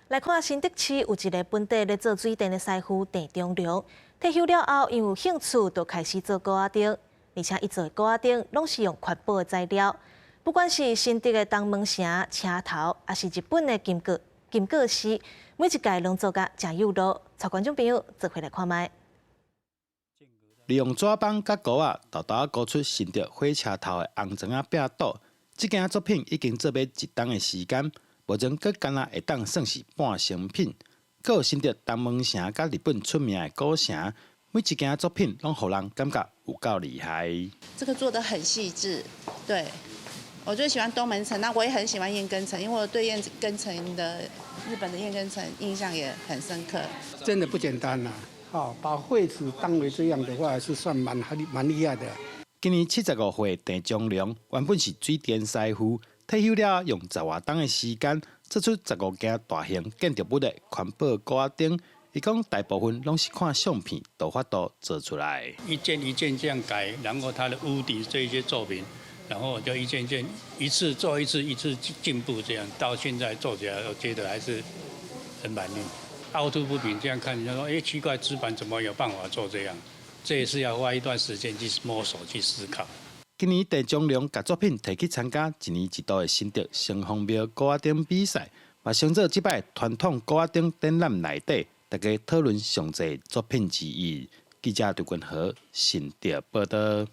来看新竹市有一个本地咧做水电的师傅郑中良，退休了后因有兴趣，就开始做高仔灯，而且伊做的高仔灯拢是用环保的材料，不管是新竹的东门城、车头，还是日本的金阁寺，每一届拢做甲真有路。蔡观众朋友做回来看卖。利用纸板甲膏仔，豆豆勾出新竹火车头的红砖壁堵。这件作品已经做要1冬的时间。目前佫干那会当算是半成品，佫有新竹东门城甲日本出名的古城，每一件作品拢互人感觉有够厉害。这个做得很细致，对我最喜欢东门城，那我也很喜欢燕根城，因为我对燕根城的日本的燕根城印象也很深刻。真的不简单呐、把废纸当为这样的话，是算蛮厉害的。今年75岁郑中良原本是水电师傅。退休了，用10多冬的时间，做出15件大型建筑物的环保高仔灯。伊讲大部分拢是看相片、图法度做出来，一件一件这样改，然后它的屋顶这一些作品，然后就一件件一次做一次，一次进步，这样到现在做起来，我觉得还是很满意。凹凸不平，这样看，就说奇怪，纸板怎么有办法做这样？这也是要花一段时间去摸索、去思考。今年郑中良把作品提去参加1年1度的新竹城隍庙高仔灯比赛，嘛上做这摆传统高仔灯展览内底，大家讨论上济作品之一。记者杜君和新竹报道。